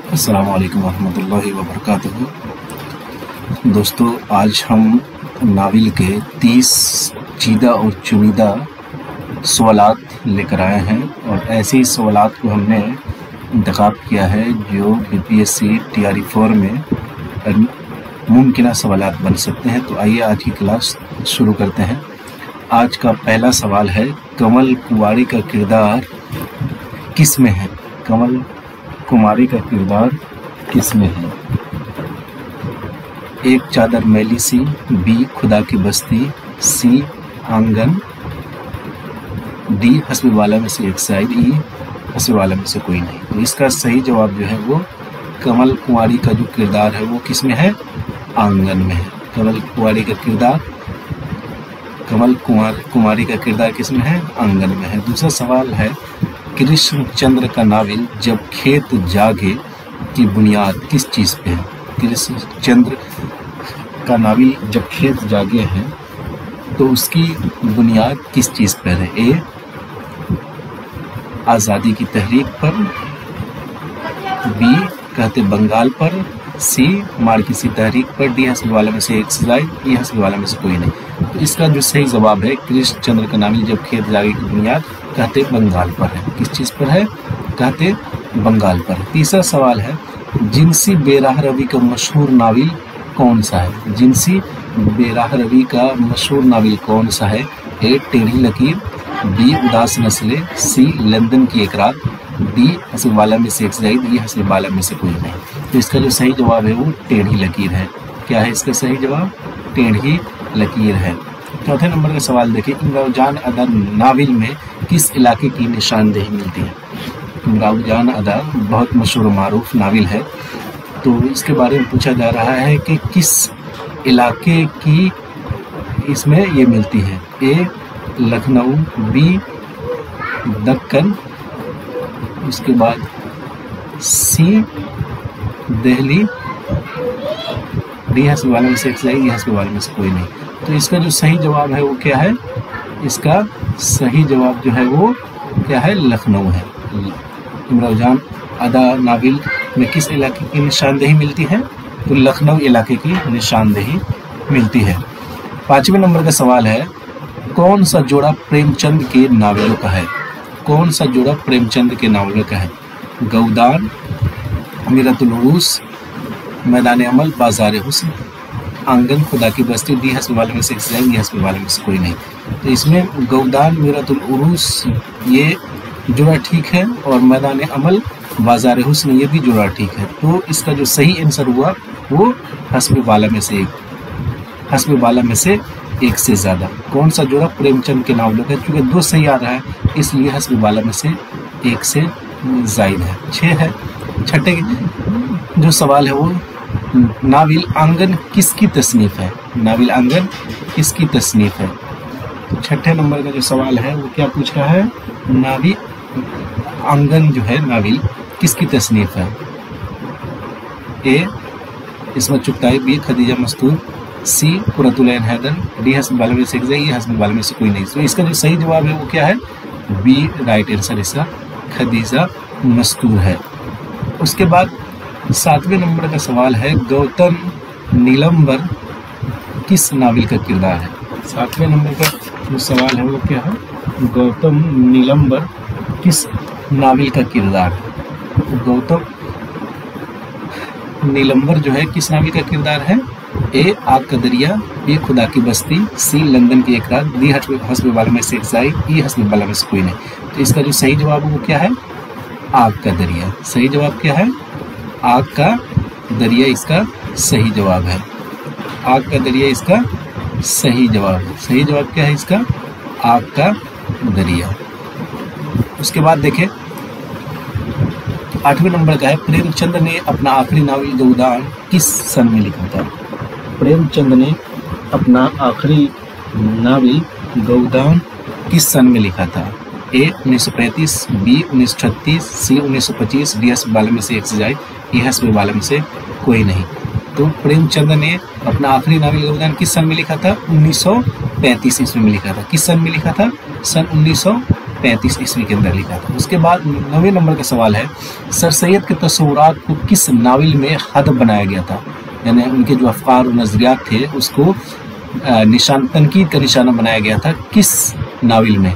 अस्सलामु अलैकुम वरहमतुल्लाहि वबरकातुहू। दोस्तों, आज हम नाविल के 30 चीदा और चुनिंदा सवालात लेकर आए हैं और ऐसे ही सवालात को हमने इंतखाब किया है जो बीपीएससी टीआरई 4 में मुमकिन सवालात बन सकते हैं। तो आइए आज की क्लास शुरू करते हैं। आज का पहला सवाल है, कमल कुमारी का किरदार किस में है? कमल कुमारी का किरदार किस में है? एक चादर मैली सी, बी खुदा की बस्ती, सी आंगन, डी हस्बी वाला में से एक साइड, ई हस्बी वाला में से कोई नहीं। तो इसका सही जवाब जो है वो कमल कुमारी का जो किरदार है वो किस में है? आंगन में है। कमल कुमारी का किरदार कुमारी का किरदार किस में है? आंगन में है। दूसरा सवाल है, कृष्णचंद्र का नावल जब खेत जागे की बुनियाद किस चीज़ पे है? कृष्णचंद्र का नावल जब खेत जागे हैं तो उसकी बुनियाद किस चीज़ पर है? ए आज़ादी की तहरीक पर, बी कहते बंगाल पर, सी मार्क्सी तहरीक पर, डी हस्बी वाला में से एक जायद, ई हस्बी वाला में से कोई नहीं। तो इसका जो सही जवाब है, कृष्णचंद्र का नावल जब खेत जागे की बुनियाद कहते बंगाल पर है। किस चीज़ पर है? कहते बंगाल पर। तीसरा सवाल है, जिनसी बेराह रवि का मशहूर नावल कौन सा है? जिनसी बेराह रवि का मशहूर नावल कौन सा है? ए टेढ़ी लकीर, बी उदास नस्लें, सी लंदन की एक रात, डी हस्बी वाला में से एक जायद, ई हस्बी वाला में से कोई नहीं। तो इसका जो सही जवाब है वो टेढ़ी लकीर है। क्या है इसका सही जवाब? टेढ़ी लकीर है। चौथे नंबर का सवाल देखिए, इमरान अदा नावल में किस इलाके की निशानदेही मिलती है? इमरान अदा बहुत मशहूर मारूफ नावल है, तो इसके बारे में पूछा जा रहा है कि किस इलाके की इसमें ये मिलती है? ए लखनऊ, बी दक्कन, उसके बाद सी दिल्ली, डी हस्बी वाले में से एक जाएगी, ई हस्बी वाले में से कोई नहीं। तो इसका जो सही जवाब है वो क्या है? इसका सही जवाब जो है वो क्या है? लखनऊ है। इमरान अदा नावल में किस इलाके की निशानदेही मिलती है? तो लखनऊ इलाके की निशानदेही मिलती है। पांचवें नंबर का सवाल है, कौन सा जोड़ा प्रेमचंद के नावलों का है? कौन सा जोड़ा प्रेमचंद के नावलों का है? गौदान, अमीरतुल उरूस, मैदान अमल, बाजार हुस्न, आंगन, खुदा की बस्ती, डी हस्बी वाले में से एक जाएगी, हस्बी वाले में से कोई नहीं। तो इसमें गौदान, अमीरतुल उरूस ये जोड़ा ठीक है और मैदान अमल, बाजार हुस्न ये भी जोड़ा ठीक है। तो इसका जो सही आंसर हुआ वो हस्बी वाला में से एक, हस्बी वाला में से एक से ज़्यादा। कौन सा जोड़ा प्रेमचंद के नावलों का? क्योंकि दो सही आ रहा है इसलिए हस्बी वाला में से एक से जायद है। 6 है। छठे जो सवाल है वो, नावल आंगन किसकी तसनीफ है? नावल आंगन किसकी तसनीफ है? तो छठे नंबर का जो सवाल है वो क्या पूछ रहा है? नावल आंगन जो है नावल किसकी तसनीफ है? ए इसमें चुगताई, बी खदीजा मस्तूर, सी कुरतुल ऐन हैदर, डी हस्बी वाले में से एक जाएगी, हस्बी वाले में से कोई नहीं। तो इसका जो सही जवाब है वो क्या है? बी राइट आंसर इसका खदीजा मस्तूर है। उसके बाद 7वें नंबर का सवाल है, गौतम नीलम्बर किस नावल का किरदार है? 7वें नंबर का जो सवाल है वो क्या है? गौतम नीलम्बर किस नावल का किरदार है? गौतम नीलम्बर जो है किस नावल का किरदार है? ए आग का दरिया, बी खुदा की बस्ती, सी लंदन की एक रात, डी हस्बी वाले में से एक जायद, ई हस्बी वाला में से कोई नहीं। तो इसका जो सही जवाब है वो क्या है? आग का दरिया। सही जवाब क्या है? आग का दरिया इसका सही जवाब है। आग का दरिया इसका सही जवाब है। सही जवाब क्या है इसका? आग का दरिया। उसके बाद देखें 8वें नंबर का है, प्रेमचंद ने अपना आखिरी नावल गौदान किस सन में लिखा था? प्रेमचंद ने अपना आखिरी नावल गौदान किस सन में लिखा था? ए 1935, बी 1936, सी 1925, डी हस्बी वाले में से एक से जायद, ई हस्बी वाले में से कोई नहीं। तो प्रेमचंद ने अपना आखिरी नावल गौदान किस सन में लिखा था? 1935 ईस्वी में लिखा था। किस सन में लिखा था? सन 1935 ईस्वी के अंदर लिखा था। उसके बाद 9वें नंबर का सवाल है, सर सैयद के तस्वुरात को किस नावल में हदफ बनाया गया था, यानी उनके जो अफकार और नज़रियात थे उसको निशान तनकीद का निशाना बनाया गया था किस नावल में?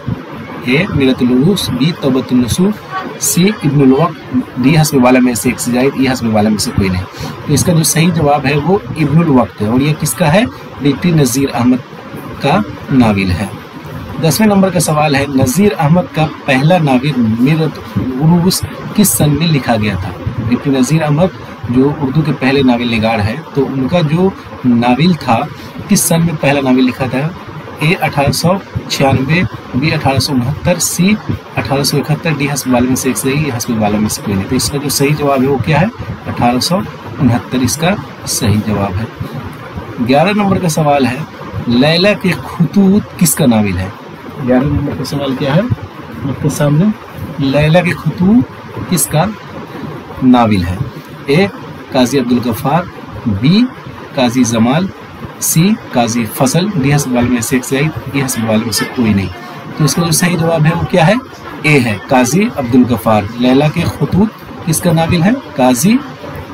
ए मीरतुल उरूस, बी तौबतुन नसूह, सी इब्नुल वक्त, डी हस्ब वाला में से एक से जायद, ई हस्ब वाला में से कोई नहीं। तो इसका जो सही जवाब है वो इब्नुल वक्त है, और ये किसका है? डिप्टी नज़ीर अहमद का नावल है। 10वें नंबर का सवाल है, नज़ीर अहमद का पहला नावल मीरतुल उरूस किस सन में लिखा गया था? डिप्टी नज़ीर अहमद जो उर्दू के पहले नावल निगार है, तो उनका जो नावल था किस सन में पहला नावल लिखा था? ए 1896, बी 1869, सी 1871, डी हस्ब वाले में से एक सही, हस्ब वाले में से कोई नहीं। तो इसका जो सही जवाब है वो क्या है? 1869 इसका सही जवाब है। 11 नंबर का सवाल है, लैला के खुतूत किसका नावल है? 11 नंबर का सवाल क्या है आपके सामने? लैला के खुतूत किसका नावल है? ए काजी अब्दुल गफ्फार, बी काजी जमाल, सी काजी फजल, डी हस्ब वाले में से एक सही, ई हस्ब वाले में से कोई नहीं। तो इसका जो सही जवाब है वो क्या है? ए है, काजी अब्दुल गफ्फार। लैला के खुतूत किसका नावल है? काजी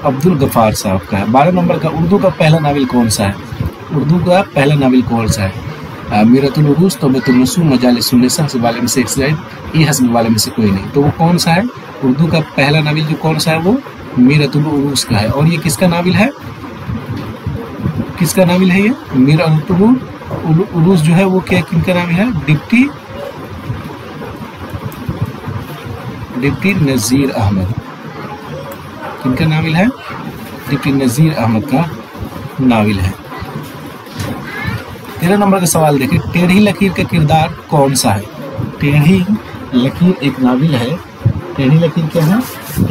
अब्दुल गफ्फार साहब का है। 12 नंबर का, उर्दू का पहला नावल कौन सा है? उर्दू का पहला नावल कौन सा है? मीरतुल उरूस, तौबतुन नसूह, मजालिसुन निसा, हस्ब वाले में से एक से जायद, ई हस्ब वाले में से कोई नहीं। तो वो कौन सा है? उर्दू का पहला नावल जो कौन सा है वो मीरतुल उरूस का है। और ये किसका नावल है? किसका नावल है ये? मीरतुल उरूस जो है वो क्या, किनका नावल है? डिप्टी नज़ीर अहमद। किनका नावल है? डिप्टी नज़ीर अहमद का नावल है। 13 नंबर का सवाल देखिए, टेढ़ी लकीर का किरदार कौन सा है? टेढ़ी लकीर एक नावल है। टेढ़ी लकीर क्या है?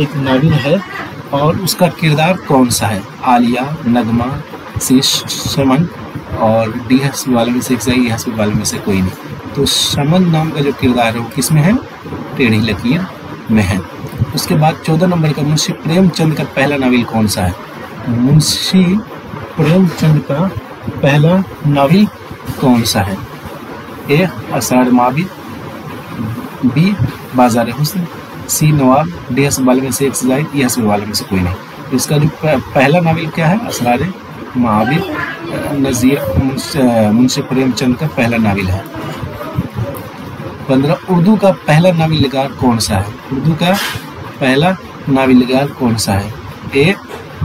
एक नावल है, और उसका किरदार कौन सा है? आलिया, नगमा, सी शमन, और डी हस्ब वाले में से एक सही, हस्ब वाले में से कोई नहीं। तो शमन नाम का जो किरदार है वो किस में है? टेढ़ी लकीर में है। उसके बाद 14 नंबर का, मुंशी प्रेमचंद का पहला नावल कौन सा है? मुंशी प्रेमचंद का पहला नावल कौन सा है? ए असरार माबिद, बी बाजार हुस्न, सी नवाब, डी हस्ब वाले में से एक से जायद, ई हस्ब वाले में से कोई नहीं। तो इसका जो पहला नावल क्या है? असरार माबिद, नज़ीर मुंशी प्रेमचंद का पहला नावल है। 15 उर्दू का पहला नावल निगार कौन सा है? उर्दू का पहला नावल निगार कौन सा है? ए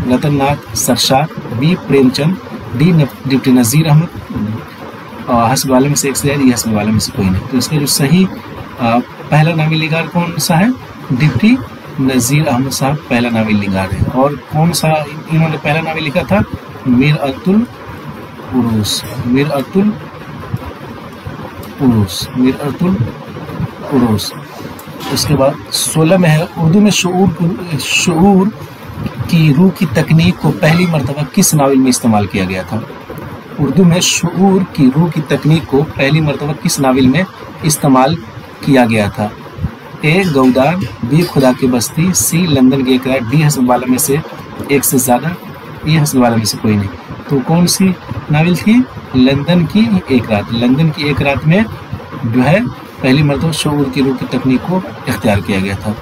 रतन नाथ सरशार, बी प्रेमचंद, डी डिप्टी नज़ीर अहमद, हस्ब वाले में से एक से जायद, ई हस्ब वाले में से कोई नहीं। तो इसका जो सही पहला नावल निगार कौन सा है? डिप्टी नज़ीर अहमद साहब पहला नावल निगार है। और कौन सा इन्होंने पहला नावल लिखा था? मीरतुल उरूस। मीरतुल उरूस, मीरतुल उरूस। उसके बाद 16 में है, उर्दू में शऊर की रूह की तकनीक को पहली मर्तबा किस नावल में इस्तेमाल किया गया था? उर्दू में शऊर की रूह की तकनीक को पहली मर्तबा किस नावल में इस्तेमाल किया गया था? ए गौदान, बी खुदा की बस्ती, सी लंदन की एक रात, डी हस्ब वाला में से एक से ज़्यादा, ई हस्ब वाला में से कोई नहीं। तो कौन सी नावल थी? लंदन की एक रात। लंदन की एक रात में जो है पहली मर्तबा शऊर की रूह की तकनीक को इख्तियार किया गया था।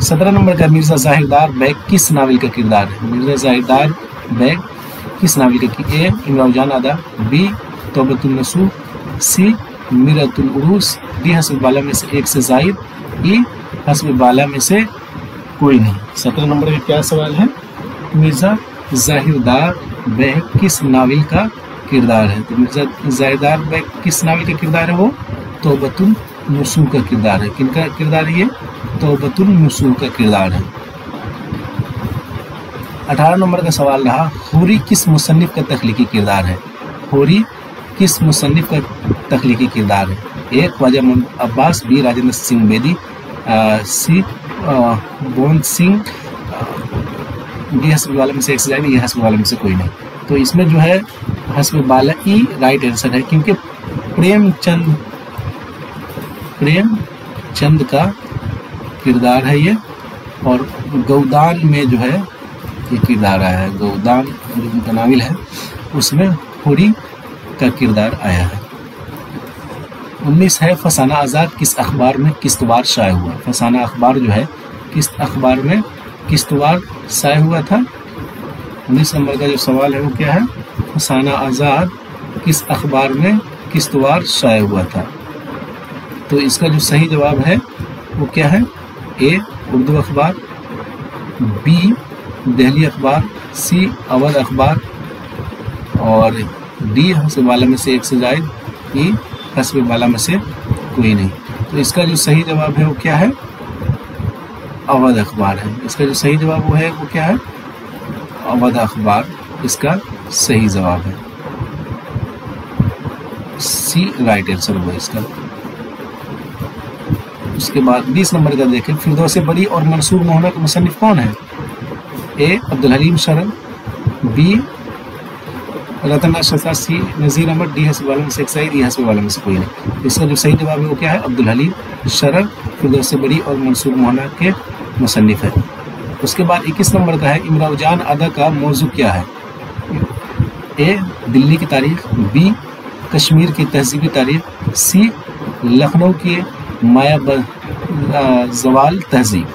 17 नंबर का, मिर्ज़ा ज़ाहिरदार बैग किस नावल का किरदार है? मिर्ज़ा ज़ाहिरदार बैग किस नावल का? ए इमरान जान आदा, बी तौबतुन नसूह, सी मीरतुल उरूस, डी हस्ब वाला में से एक से जायद, ई हस्ब वाला में से कोई नहीं। 17 नंबर का क्या सवाल है? मिर्ज़ा ज़ाहिरदार बैग किस नावल का किरदार है? तो मिर्ज़ा ज़ाहिरदार बैग किस नावल का किरदार है? वो तौबतुन नसूह का किरदार है। किनका किरदार है ये? तौबतुन नसूह का किरदार है। 18 नंबर का सवाल रहा, होरी किस मुसन्निफ का तख्लीकी किरदार है? होरी किस मुसन्निफ का तख्लीकी किरदार है? ए ख्वाजा मोहम्मद अब्बास, बी राजेंद्र सिंह बेदी, सी बोन सिंह, डी हस्ब वाले में से एक से जाएगी, ये हस्ब वाले में से कोई नहीं। तो इसमें जो है हस्ब वाला ई राइट आंसर है, क्योंकि प्रेमचंद का किरदार है ये, और गौदान में जो है ये किरदार आया है। गौदान जो उनका नावल है उसमें होरी का किरदार आया है। 19 है फसाना आज़ाद किस अखबार में किस्तवार शाये हुआ। फसाना अखबार जो है किस अखबार में किस्तवार शाये हुआ था। 19 नंबर का जो सवाल है वो क्या है, फसाना आज़ाद किस अखबार में किस्तवार शाये हुआ था। तो इसका जो सही जवाब है वो क्या है, ए उर्दू अखबार, बी दिल्ली अखबार, सी अवध अखबार और डी हस्ब वाला में से एक से जायद, ई हस्ब वाला में से कोई नहीं। तो इसका जो सही जवाब है वो क्या है, अवध अखबार है। इसका जो सही जवाब वो है वो क्या है, अवध अखबार इसका सही जवाब है। सी राइट आंसर हुआ इसका। उसके बाद 20 नंबर का देखें, फिरदौस बड़ी और मंसूर मोहना का मुसन्निफ कौन है। ए अब्दुल हलीम शरन, बी रतना शसा, सी नज़ीर अहमद, डी हस्ब वाला में से एक सही, डी हस्ब वाला में से कोई नहीं। इसका जो सही जवाब है वो क्या है, अब्दुल हलीम शरन फिरदौस बड़ी और मंसूर मोहना के मुसन्निफ है। उसके बाद 21 नंबर का है, इमरान जान अदा का मौजू क्या है। ए दिल्ली की तारीख, बी कश्मीर की तहजीबी तारीख, सी लखनऊ की माया जवाल तहजीब,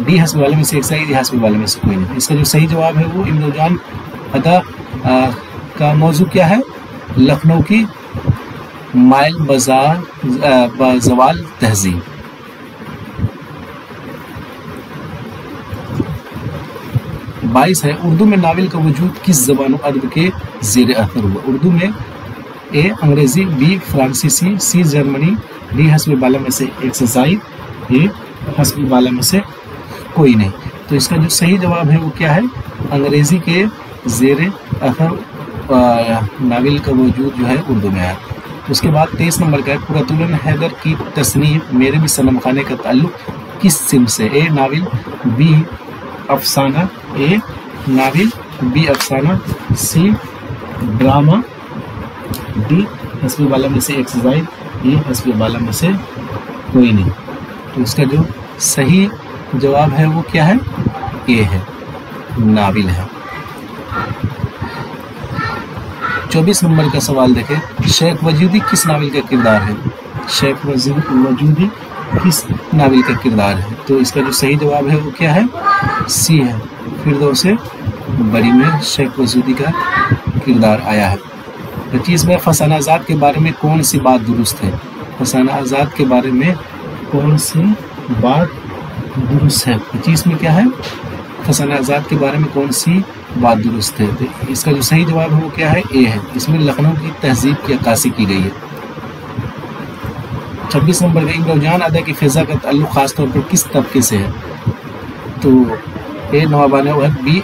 डी हस्ब वाले में से एक सही, डी हस्ब वाले में से कोई नहीं। इसका जो सही जवाब है वो इमरान जान अदा का मौजू क्या है, लखनऊ की माइल बाजार जवाल तहजीब। बाईस है, उर्दू में नावल का वजूद किस ज़बान अदब के ज़ेर असर हुआ। उर्दू में ए अंग्रेज़ी, बी फ्रांसीसी, सी जर्मनी, डी हस्ब वाला में से एक से जायद, ए हस्ब वाला में से कोई नहीं। तो इसका जो सही जवाब है वो क्या है, अंग्रेज़ी के ज़ेर असर नावल का वजूद जो है उर्दू में है। उसके बाद 23 नंबर का है, कुरतुल हैदर की तसनीफ मेरे भी सनम खाने का ताल्लुक किस सिम से। ए नावल, बी अफसाना, ए नावल, बी अफसाना, सी ड्रामा, डी हस्ब वाला में से एक से जायद, ये हस्ब वाला में से कोई नहीं। तो इसका जो सही जवाब है वो क्या है, ए है, नावल है। 24 नंबर का सवाल देखें, शेख वजूदी किस नावल का किरदार है। शेख वजूदी किस नावल का किरदार है। तो इसका जो सही जवाब है वो क्या है, सी है, फिरदौस बड़ी में शेख वजूदी का किरदार आया है। 25 में फसाना आज़ाद के बारे में कौन सी बात दुरुस्त है। फसाना आज़ाद के बारे में कौन सी बात दुरुस्त है। 25 में क्या है, फसाना आज़ाद के बारे में कौन सी बात दुरुस्त है। तो इसका जो सही जवाब है वो क्या है, ए है, इसमें लखनऊ की तहजीब की अक्कासी की गई है। 26 नंबर का, इमरान जान अदा की फ़िज़ा का ताल्लुक़ ख़ास तौर पर किस तबके से है। तो ए नवाबान वहद, बी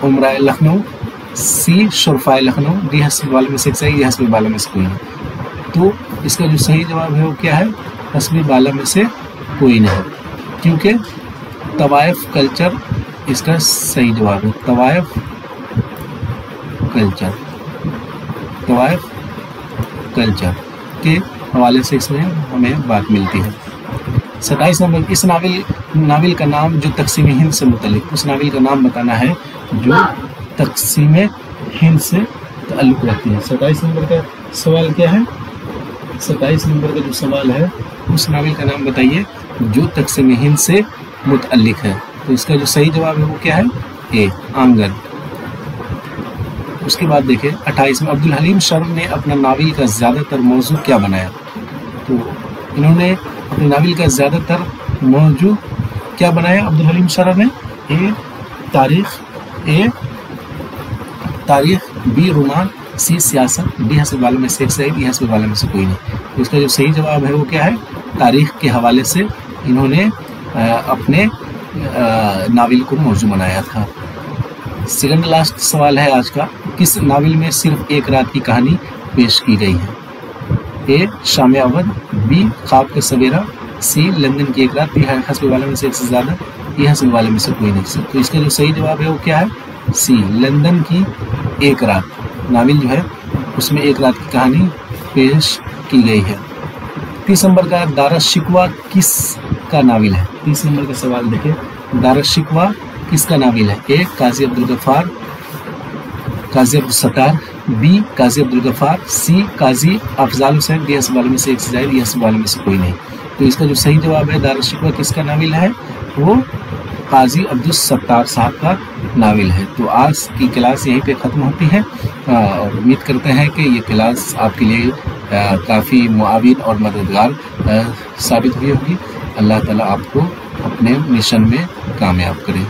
उमरा लखनऊ, सी शुरफा लखनऊ, डी हस्ब वाले में से एक सही, डी हस्ब वाला में से कोई नहीं। तो इसका जो सही जवाब है वो क्या है, हस्ब वाला में से कोई नहीं, क्योंकि तवाइफ कल्चर इसका सही जवाब है। तवाइफ कल्चर, तवाइफ कल्चर के हवाले से इसमें हमें बात मिलती है। 27 नंबर, इस नावल का नाम जो तकसीम हिंद से मुतल्लिक, उस नावल का नाम बताना है जो तकसीम हिंद से ताल्लुक़ रखती है। 27 नंबर का सवाल क्या है, 27 नंबर का जो सवाल है, उस नावल का नाम बताइए जो तकसीम हिंद से मुतल्लिक है। तो इसका जो सही जवाब है वो क्या है, ए आंगन। उसके बाद देखिए 28 में, अब्दुल हलीम शर्म ने अपना नावल का ज़्यादातर मौजू क्या बनाया। तो इन्होंने अपने नावल का ज़्यादातर मौजू क्या बनाया अब्दुल हलीम शर्म ने। ए तारीख, बी रोमान, सी सियासत, डी हस्ब वाले में से एक सही, डी हस्ब वाले में से कोई नहीं। तो इसका जो सही जवाब है वो क्या है, तारीख के हवाले से इन्होंने अपने नावल को मौजू बनाया था। सेकंड लास्ट सवाल है आज का, किस नावल में सिर्फ एक रात की कहानी पेश की गई है। ए शाम अवध, बी ख्वाब का सवेरा, सी लंदन की एक रात, डी हस्ब वाले में से एक से ज़्यादा, डी हस्ब वाले में से कोई नहीं। तो इसका जो सही जवाब है वो क्या है, सी लंदन की एक रात। नावल जो है उसमें एक रात की कहानी पेश की गई है। 30 नंबर का, दारा शिकवा किस का नावल है। 30 नंबर का सवाल देखिए, दारा शिकवा किसका नावल है। ए काजी अब्दुल गफ्फार, काजी अब्दुल सत्तार, बी काजी अब्दुल गफ्फार, सी काजी अफजाल हुसैन। डी हस्ब वाले में से एक से जायद, ये हस्ब वाले में से कोई नहीं। तो इसका जो सही जवाब है दारुल शिकवा किसका नाविल है, वो काजी अब्दुल सत्तार साहब का नाविल है। तो आज की क्लास यहीं पे ख़त्म होती है और उम्मीद करते हैं कि ये क्लास आपके लिए काफ़ी मुआविन और मददगार साबित हुई होगी। अल्लाह ताला आपको अपने मिशन में कामयाब करे।